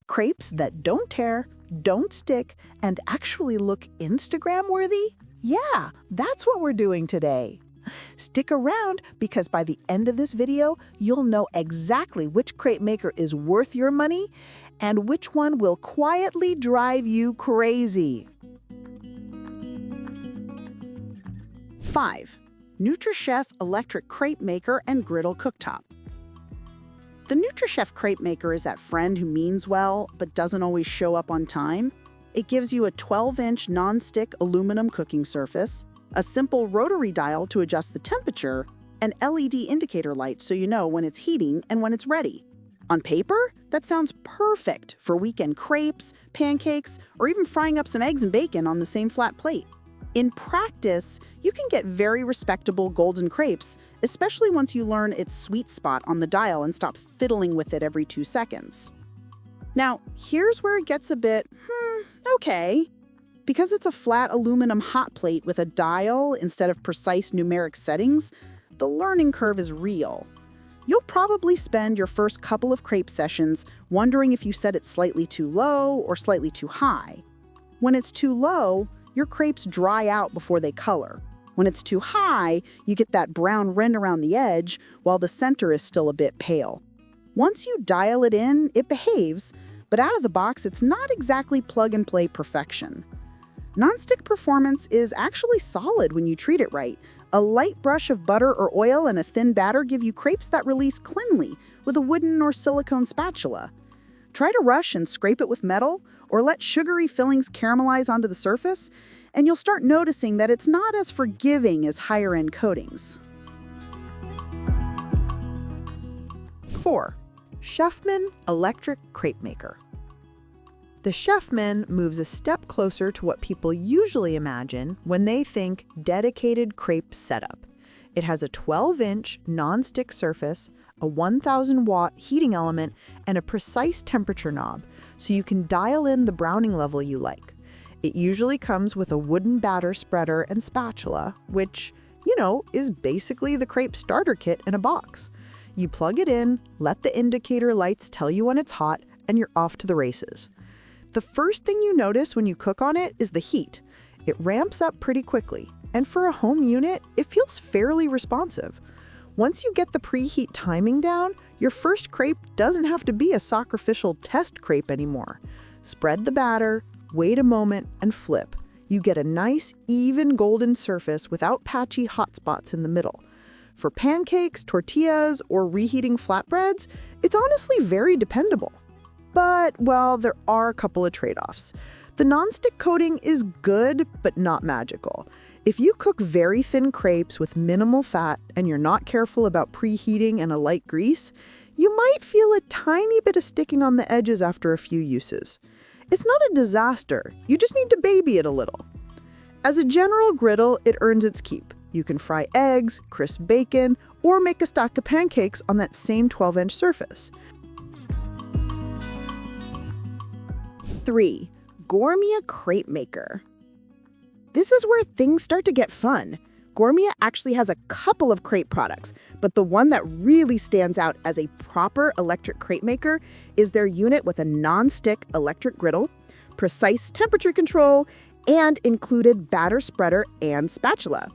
Crepes that don't tear, don't stick, and actually look Instagram-worthy? Yeah, that's what we're doing today. Stick around because by the end of this video, you'll know exactly which crepe maker is worth your money and which one will quietly drive you crazy. 5. NutriChef Electric Crepe Maker and Griddle Cooktop. The NutriChef Crepe Maker is that friend who means well but doesn't always show up on time. It gives you a 12-inch non-stick aluminum cooking surface, a simple rotary dial to adjust the temperature, and LED indicator lights so you know when it's heating and when it's ready. On paper, that sounds perfect for weekend crepes, pancakes, or even frying up some eggs and bacon on the same flat plate. In practice, you can get very respectable golden crepes, especially once you learn its sweet spot on the dial and stop fiddling with it every 2 seconds. Now, here's where it gets a bit, okay. Because it's a flat aluminum hot plate with a dial instead of precise numeric settings, the learning curve is real. You'll probably spend your first couple of crepe sessions wondering if you set it slightly too low or slightly too high. When it's too low, your crepes dry out before they color. When it's too high, you get that brown rim around the edge while the center is still a bit pale. Once you dial it in, it behaves, but out of the box, it's not exactly plug-and-play perfection. Nonstick performance is actually solid when you treat it right. A light brush of butter or oil and a thin batter give you crepes that release cleanly with a wooden or silicone spatula. Try to rush and scrape it with metal, or let sugary fillings caramelize onto the surface, and you'll start noticing that it's not as forgiving as higher-end coatings. 4. Chefman Electric Crepe Maker. The Chefman moves a step closer to what people usually imagine when they think dedicated crepe setup. It has a 12-inch non-stick surface, a 1,000-watt heating element, and a precise temperature knob, so you can dial in the browning level you like. It usually comes with a wooden batter spreader and spatula, which, is basically the crepe starter kit in a box. You plug it in, let the indicator lights tell you when it's hot, and you're off to the races. The first thing you notice when you cook on it is the heat. It ramps up pretty quickly, and for a home unit, it feels fairly responsive. Once you get the preheat timing down, your first crepe doesn't have to be a sacrificial test crepe anymore. Spread the batter, wait a moment, and flip. You get a nice, even golden surface without patchy hot spots in the middle. For pancakes, tortillas, or reheating flatbreads, it's honestly very dependable. But, well, there are a couple of trade-offs. The nonstick coating is good, but not magical. If you cook very thin crepes with minimal fat and you're not careful about preheating and a light grease, you might feel a tiny bit of sticking on the edges after a few uses. It's not a disaster, you just need to baby it a little. As a general griddle, it earns its keep. You can fry eggs, crisp bacon, or make a stack of pancakes on that same 12-inch surface. 3. Gourmia Crepe Maker. This is where things start to get fun. Gourmia actually has a couple of crepe products, but the one that really stands out as a proper electric crepe maker is their unit with a non-stick electric griddle, precise temperature control, and included batter spreader and spatula.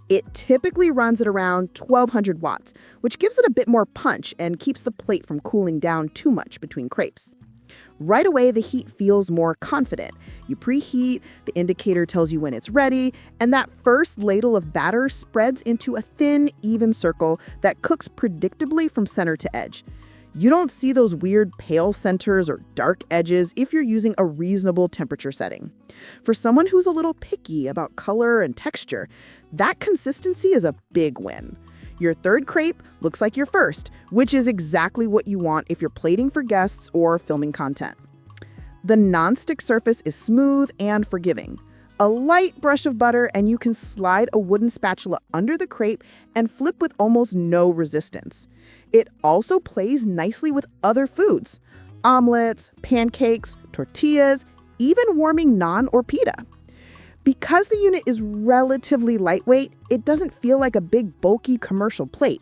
It typically runs at around 1,200 watts, which gives it a bit more punch and keeps the plate from cooling down too much between crepes. Right away, the heat feels more confident. You preheat, the indicator tells you when it's ready, and that first ladle of batter spreads into a thin, even circle that cooks predictably from center to edge. You don't see those weird pale centers or dark edges if you're using a reasonable temperature setting. For someone who's a little picky about color and texture, that consistency is a big win. Your third crepe looks like your first, which is exactly what you want if you're plating for guests or filming content. The nonstick surface is smooth and forgiving. A light brush of butter and you can slide a wooden spatula under the crepe and flip with almost no resistance. It also plays nicely with other foods: omelets, pancakes, tortillas, even warming naan or pita. Because the unit is relatively lightweight, it doesn't feel like a big bulky commercial plate.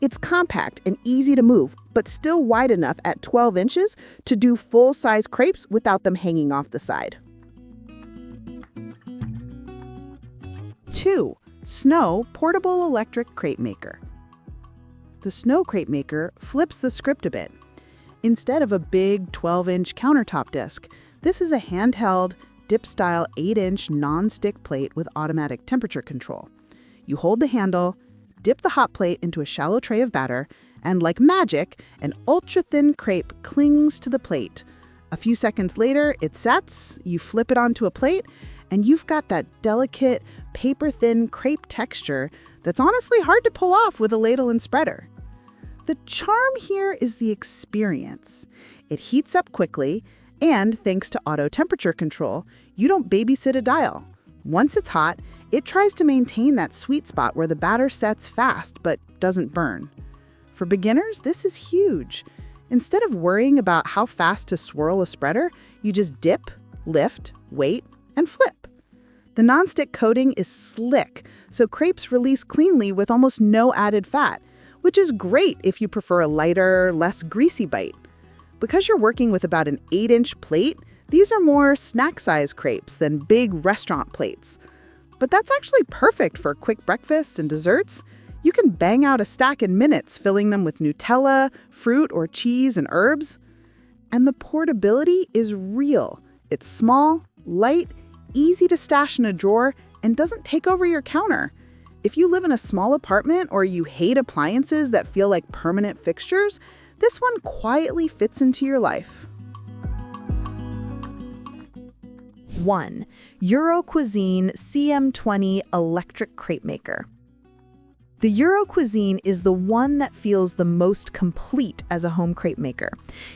It's compact and easy to move, but still wide enough at 12 inches to do full-size crepes without them hanging off the side. 2. Snow Portable Electric Crepe Maker. The Snow Crepe Maker flips the script a bit. Instead of a big 12-inch countertop disc, this is a handheld, dip-style 8-inch non-stick plate with automatic temperature control. You hold the handle, dip the hot plate into a shallow tray of batter, and like magic, an ultra-thin crepe clings to the plate. A few seconds later, it sets, you flip it onto a plate, and you've got that delicate, paper-thin crepe texture that's honestly hard to pull off with a ladle and spreader. The charm here is the experience. It heats up quickly, and thanks to auto temperature control, you don't babysit a dial. Once it's hot, it tries to maintain that sweet spot where the batter sets fast but doesn't burn. For beginners, this is huge. Instead of worrying about how fast to swirl a spreader, you just dip, lift, wait, and flip. The nonstick coating is slick, so crepes release cleanly with almost no added fat, which is great if you prefer a lighter, less greasy bite. Because you're working with about an 8-inch plate, these are more snack-sized crepes than big restaurant plates. But that's actually perfect for quick breakfasts and desserts. You can bang out a stack in minutes, filling them with Nutella, fruit, or cheese and herbs. And the portability is real. It's small, light, easy to stash in a drawer, and doesn't take over your counter. If you live in a small apartment or you hate appliances that feel like permanent fixtures, this one quietly fits into your life. 1. Cuisine CM20 Electric Crepe Maker. The Cuisine is the one that feels the most complete as a home crepe maker.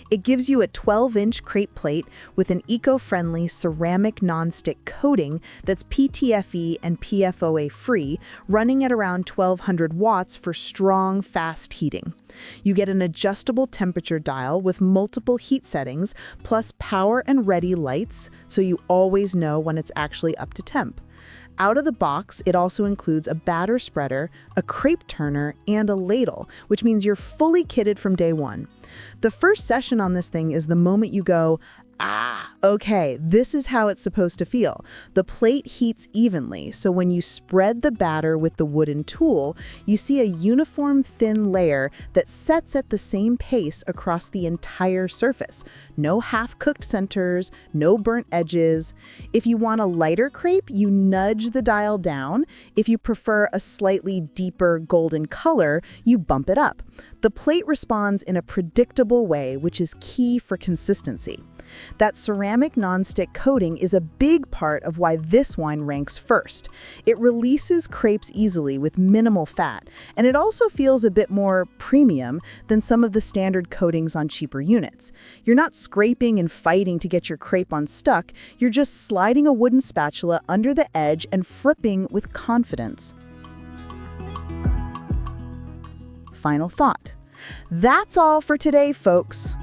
It gives you a 12-inch crepe plate with an eco-friendly ceramic nonstick coating that's PTFE and PFOA free, running at around 1200 watts for strong, fast heating. You get an adjustable temperature dial with multiple heat settings, plus power and ready lights, so you always know when it's actually up to temp. Out of the box, it also includes a batter spreader, a crepe turner, and a ladle, which means you're fully kitted from day one. The first session on this thing is the moment you go, okay, this is how it's supposed to feel. The plate heats evenly, so when you spread the batter with the wooden tool, you see a uniform thin layer that sets at the same pace across the entire surface. No half-cooked centers, no burnt edges. If you want a lighter crepe, you nudge the dial down. If you prefer a slightly deeper golden color, you bump it up. The plate responds in a predictable way, which is key for consistency. That ceramic nonstick coating is a big part of why this wine ranks first. It releases crepes easily with minimal fat, and it also feels a bit more premium than some of the standard coatings on cheaper units. You're not scraping and fighting to get your crepe unstuck, you're just sliding a wooden spatula under the edge and fripping with confidence. Final thought. That's all for today, folks.